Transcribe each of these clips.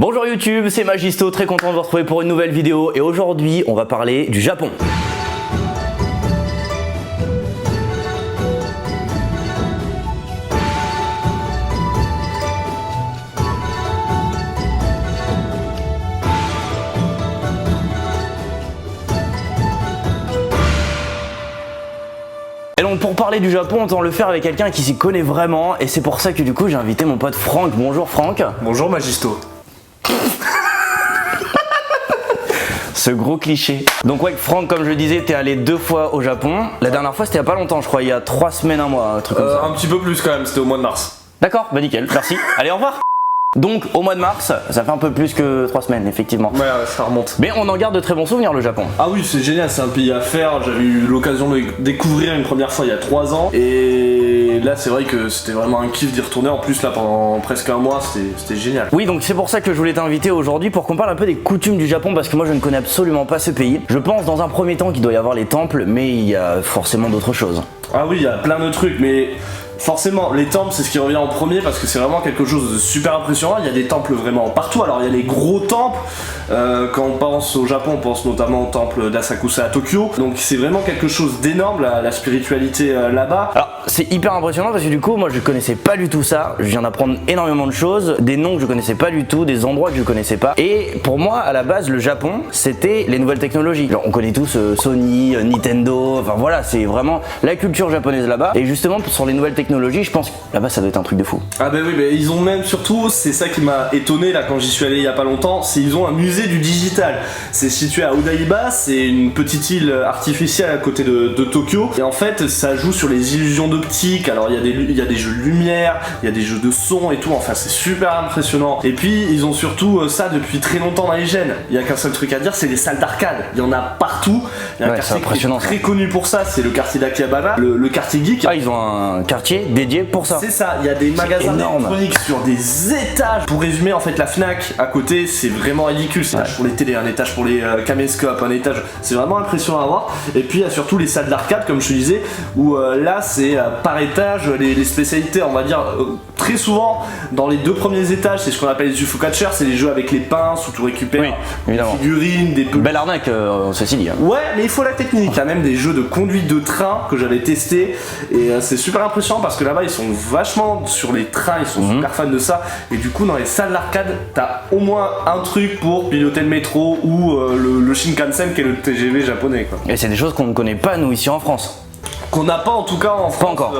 Bonjour YouTube, c'est Magisto, très content de vous retrouver pour une nouvelle vidéo et aujourd'hui on va parler du Japon. Et donc pour parler du Japon, on tente le faire avec quelqu'un qui s'y connaît vraiment et c'est pour ça que du coup j'ai invité mon pote Franck. Bonjour Franck. Bonjour Magisto. Ce gros cliché. Donc ouais, Franck, comme je le disais, t'es allé 2 fois au Japon. La dernière fois c'était il y a pas longtemps, je crois, il y a 3 semaines, un mois, un truc comme ça. Un petit peu plus quand même, c'était au mois de mars. D'accord, bah nickel, merci. Allez, au revoir. Donc au mois de mars, ça fait un peu plus que 3 semaines effectivement. Ouais, ça remonte. Mais on en garde de très bons souvenirs le Japon. Ah oui, c'est génial, c'est un pays à faire. J'avais eu l'occasion de le découvrir une première fois il y a 3 ans. Et là c'est vrai que c'était vraiment un kiff d'y retourner. En plus là pendant presque un mois, c'était génial. Oui, donc c'est pour ça que je voulais t'inviter aujourd'hui pour qu'on parle un peu des coutumes du Japon parce que moi je ne connais absolument pas ce pays. Je pense dans un premier temps qu'il doit y avoir les temples, mais il y a forcément d'autres choses. Ah oui, il y a plein de trucs, mais forcément, les temples, c'est ce qui revient en premier parce que c'est vraiment quelque chose de super impressionnant. Il y a des temples vraiment partout. Alors, il y a les gros temples. Quand on pense au Japon, on pense notamment au temple d'Asakusa à Tokyo. Donc, c'est vraiment quelque chose d'énorme, la spiritualité là-bas. Alors, c'est hyper impressionnant parce que du coup, moi je connaissais pas du tout ça. Je viens d'apprendre énormément de choses, des noms que je connaissais pas du tout, des endroits que je connaissais pas. Et pour moi, à la base, le Japon, c'était les nouvelles technologies. Alors, on connaît tous Sony, Nintendo, enfin voilà, c'est vraiment la culture japonaise là-bas. Et justement, sur les nouvelles technologies, je pense que là-bas, ça doit être un truc de fou. Ah bah oui, mais ils ont même surtout, c'est ça qui m'a étonné là quand j'y suis allé il y a pas longtemps, c'est ils ont un musée du digital. C'est situé à Odaiba, c'est une petite île artificielle à côté de Tokyo. Et en fait, ça joue sur les illusions d'optique. Alors il y a des jeux de lumière, il y a des jeux de son et tout. Enfin, c'est super impressionnant. Et puis ils ont surtout ça depuis très longtemps dans les gènes. Il y a qu'un seul truc à dire, c'est les salles d'arcade. Il y en a partout. Il y a un quartier qui est très connu pour ça, c'est le quartier d'Akihabara, le quartier geek. Ah, ils ont un quartier dédié pour ça. C'est ça, il y a des magasins électroniques sur des étages. Pour résumer, en fait, la Fnac à côté, c'est vraiment ridicule. C'est un étage pour les télés, un étage pour les caméscopes, un étage. C'est vraiment impressionnant à voir. Et puis il y a surtout les salles d'arcade, comme je te disais, où là c'est par étage les spécialités, on va dire très souvent dans les 2 premiers étages, c'est ce qu'on appelle les UFO catchers, c'est les jeux avec les pinces où tu récupères des figurines, des belle arnaque, ceci dit. Ouais, mais il faut la technique. Il y a même des jeux de conduite de train que j'avais testé et c'est super impressionnant parce que là-bas ils sont vachement sur les trains, ils sont super fans de ça. Et du coup, dans les salles d'arcade, t'as au moins un truc pour piloter le métro ou le Shinkansen qui est le TGV japonais, quoi. Et c'est des choses qu'on ne connaît pas nous ici en France. Qu'on n'a pas en tout cas en France. Pas encore.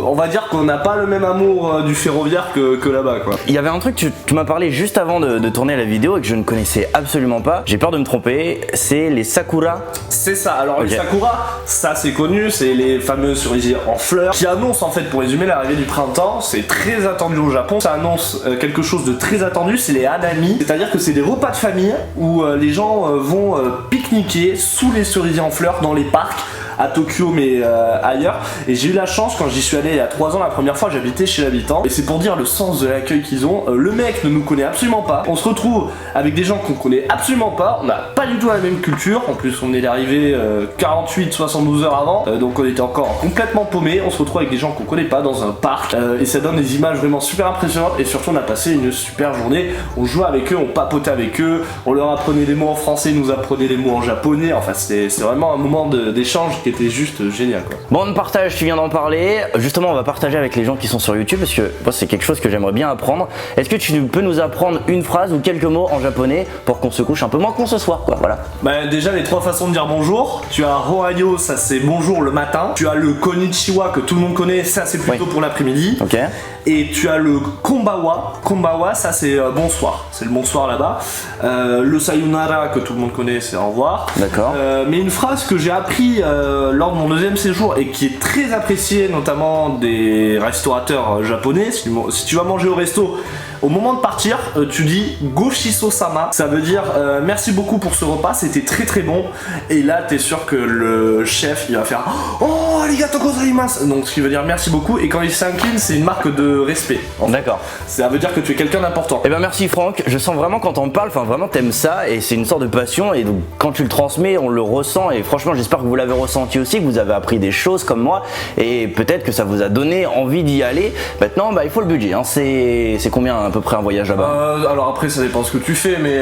On va dire qu'on n'a pas le même amour du ferroviaire que là-bas, quoi. Il y avait un truc, tu m'as parlé juste avant de tourner la vidéo et que je ne connaissais absolument pas. J'ai peur de me tromper, c'est les sakura. C'est ça, alors les sakura, ça c'est connu, c'est les fameux cerisiers en fleurs qui annoncent en fait, pour résumer, l'arrivée du printemps. C'est très attendu au Japon, ça annonce quelque chose de très attendu, c'est les hanami. C'est-à-dire que c'est des repas de famille où les gens vont pique-niquer sous les cerisiers en fleurs dans les parcs à Tokyo mais ailleurs. Et j'ai eu la chance quand j'y suis allé il y a 3 ans, la première fois j'habitais chez l'habitant. Et c'est pour dire le sens de l'accueil qu'ils ont. Le mec ne nous connaît absolument pas. On se retrouve avec des gens qu'on connaît absolument pas. On n'a pas du tout la même culture. En plus on est arrivé 48-72 heures avant. Donc on était encore complètement paumé. On se retrouve avec des gens qu'on connaît pas dans un parc. Et ça donne des images vraiment super impressionnantes. Et surtout on a passé une super journée. On jouait avec eux, on papotait avec eux. On leur apprenait des mots en français, ils nous apprenaient des mots en japonais. Enfin c'est vraiment un moment d'échange qui était juste génial, quoi. Bon, de partage, tu viens d'en parler. Justement, on va partager avec les gens qui sont sur YouTube parce que moi, c'est quelque chose que j'aimerais bien apprendre. Est-ce que tu peux nous apprendre une phrase ou quelques mots en japonais pour qu'on se couche un peu moins qu'on se soit, quoi, voilà. Bah déjà les 3 façons de dire bonjour. Tu as Rohayo, ça c'est bonjour le matin. Tu as le Konnichiwa que tout le monde connaît, ça c'est plutôt pour l'après-midi. Ok. Et tu as le Konbawa. Konbawa, ça c'est bonsoir. C'est le bonsoir là-bas. Le Sayonara que tout le monde connaît, c'est au revoir. D'accord. Mais une phrase que j'ai appris lors de mon 2e séjour et qui est très appréciée notamment des restaurateurs japonais. Si tu vas manger au resto, au moment de partir, tu dis Goshiso-sama. Ça veut dire merci beaucoup pour ce repas, c'était très très bon. Et là, t'es sûr que le chef il va faire oh arigato gozaimasu. Donc ce qui veut dire merci beaucoup. Et quand il s'incline, c'est une marque de respect. D'accord. Ça veut dire que tu es quelqu'un d'important. Eh ben merci Franck. Je sens vraiment quand on parle, enfin vraiment t'aimes ça et c'est une sorte de passion et donc quand tu le transmets, on le ressent et franchement j'espère que vous l'avez ressenti aussi, que vous avez appris des choses comme moi et peut-être que ça vous a donné envie d'y aller. Maintenant, bah il faut le budget. Hein. C'est combien à peu près un voyage là-bas? Alors après ça dépend ce que tu fais, mais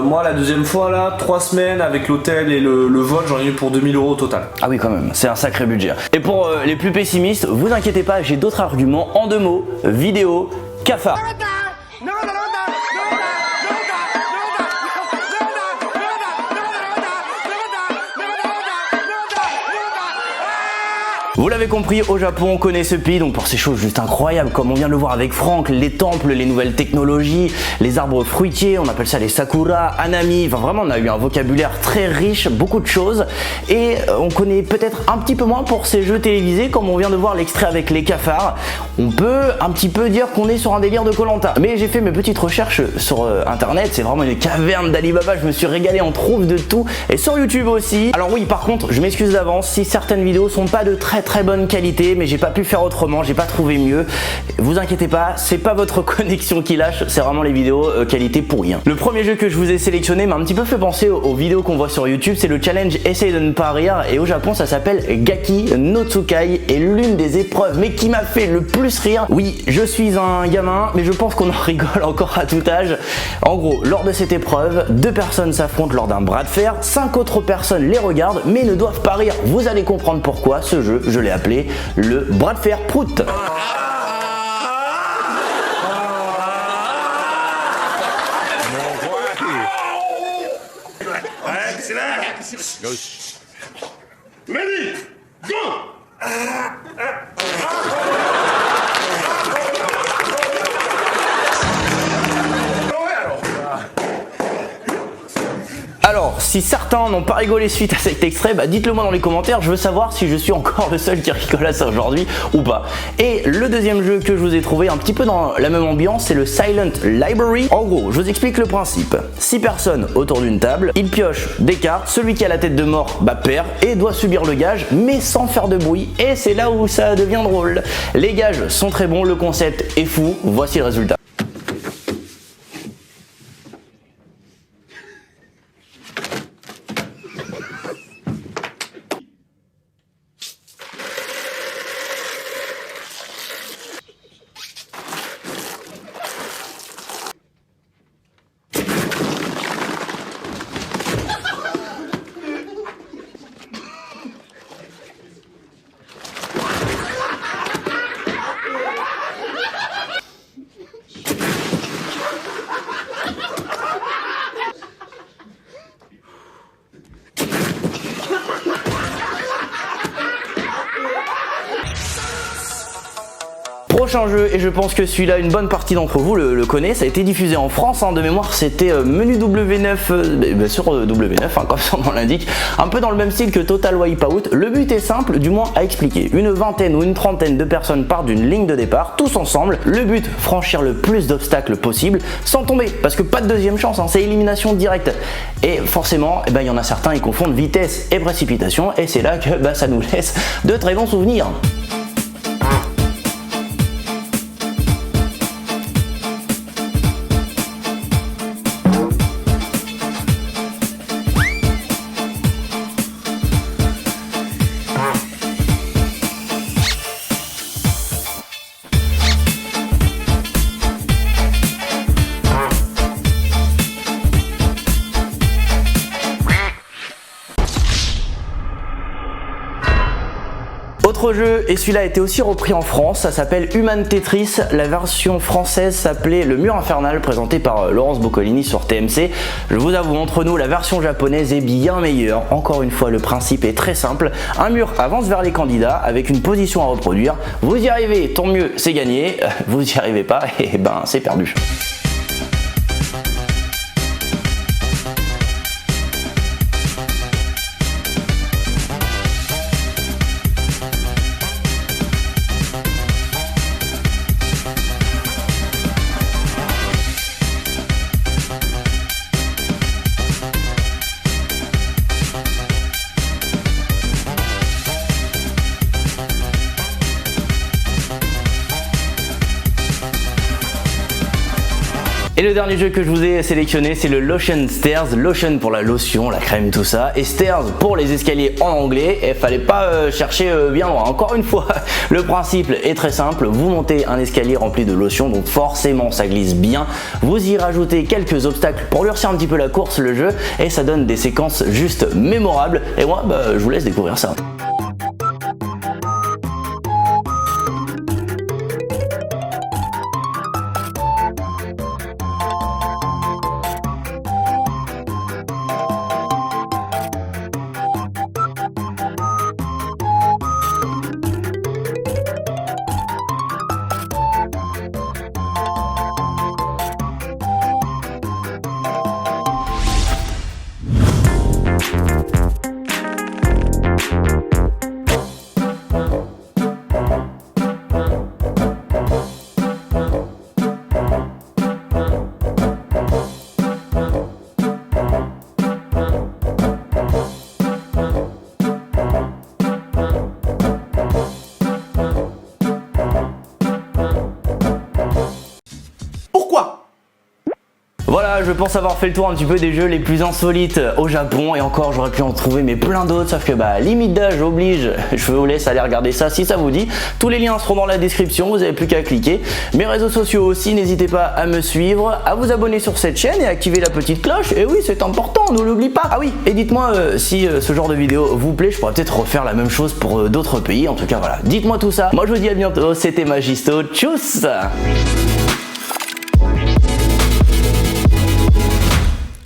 moi la deuxième fois là, 3 semaines avec l'hôtel et le vol, j'en ai eu pour 2000 € au total. Ah oui quand même, c'est un sacré budget. Et pour les plus pessimistes, vous inquiétez pas, j'ai d'autres arguments en 2 mots, vidéo, cafard. Vous l'avez compris, au Japon on connaît ce pays donc pour ces choses juste incroyables comme on vient de le voir avec Franck, les temples, les nouvelles technologies, les arbres fruitiers, on appelle ça les sakura, hanami, enfin vraiment on a eu un vocabulaire très riche, beaucoup de choses et on connaît peut-être un petit peu moins pour ces jeux télévisés comme on vient de voir l'extrait avec les cafards. On peut un petit peu dire qu'on est sur un délire de Koh-Lanta. Mais j'ai fait mes petites recherches sur internet, c'est vraiment une caverne d'Alibaba, je me suis régalé, on trouve de tout et sur YouTube aussi. Alors oui par contre je m'excuse d'avance si certaines vidéos sont pas de très bonne qualité mais j'ai pas pu faire autrement, j'ai pas trouvé mieux. Vous inquiétez pas, c'est pas votre connexion qui lâche, c'est vraiment les vidéos qualité pourrie. Le premier jeu que je vous ai sélectionné m'a un petit peu fait penser aux vidéos qu'on voit sur YouTube, c'est le challenge Essaye de ne pas rire et au Japon ça s'appelle Gaki no Tsukai et l'une des épreuves mais qui m'a fait le plus rire. Oui, je suis un gamin mais je pense qu'on en rigole encore à tout âge. En gros, lors de cette épreuve, 2 personnes s'affrontent lors d'un bras de fer, 5 autres personnes les regardent mais ne doivent pas rire. Vous allez comprendre pourquoi ce jeu, je l'ai appelé le bras de fer prout. Alors, si certains n'ont pas rigolé suite à cet extrait, bah dites-le moi dans les commentaires, je veux savoir si je suis encore le seul qui rigole à ça aujourd'hui ou pas. Et le deuxième jeu que je vous ai trouvé un petit peu dans la même ambiance, c'est le Silent Library. En gros, je vous explique le principe. 6 personnes autour d'une table, ils piochent des cartes, celui qui a la tête de mort bah perd et doit subir le gage, mais sans faire de bruit, et c'est là où ça devient drôle. Les gages sont très bons, le concept est fou, voici le résultat. Prochain jeu, et je pense que celui-là, une bonne partie d'entre vous le connaît, ça a été diffusé en France, de mémoire c'était Menu W9 sur W9, comme son nom l'indique, un peu dans le même style que Total Wipeout. Le but est simple, du moins à expliquer. Une vingtaine ou une trentaine de personnes partent d'une ligne de départ, tous ensemble. Le but, franchir le plus d'obstacles possible sans tomber, parce que pas de deuxième chance, c'est élimination directe. Et forcément, il y en a certains, ils confondent vitesse et précipitation, et c'est là que ça nous laisse de très bons souvenirs. Autre jeu, et celui-là a été aussi repris en France, ça s'appelle Human Tetris. La version française s'appelait Le Mur Infernal, présenté par Laurence Boccolini sur TMC. Je vous avoue, entre nous, la version japonaise est bien meilleure. Encore une fois, le principe est très simple. Un mur avance vers les candidats avec une position à reproduire. Vous y arrivez, tant mieux, c'est gagné. Vous y arrivez pas, et c'est perdu. Et le dernier jeu que je vous ai sélectionné, c'est le Lotion Stairs. Lotion pour la lotion, la crème, tout ça. Et Stairs pour les escaliers en anglais. Et fallait pas chercher bien loin. Encore une fois, le principe est très simple. Vous montez un escalier rempli de lotion, donc forcément ça glisse bien. Vous y rajoutez quelques obstacles pour durcir un petit peu la course, le jeu. Et ça donne des séquences juste mémorables. Et moi, je vous laisse découvrir ça. Voilà, je pense avoir fait le tour un petit peu des jeux les plus insolites au Japon, et encore j'aurais pu en trouver mais plein d'autres, sauf que limite d'âge oblige. Je vous laisse aller regarder ça si ça vous dit. Tous les liens seront dans la description, vous n'avez plus qu'à cliquer. Mes réseaux sociaux aussi, n'hésitez pas à me suivre, à vous abonner sur cette chaîne et à activer la petite cloche. Et oui, c'est important, ne l'oublie pas. Ah oui, et dites-moi si ce genre de vidéo vous plaît, je pourrais peut-être refaire la même chose pour d'autres pays. En tout cas voilà, dites-moi tout ça. Moi je vous dis à bientôt, c'était Magisto, tchuss.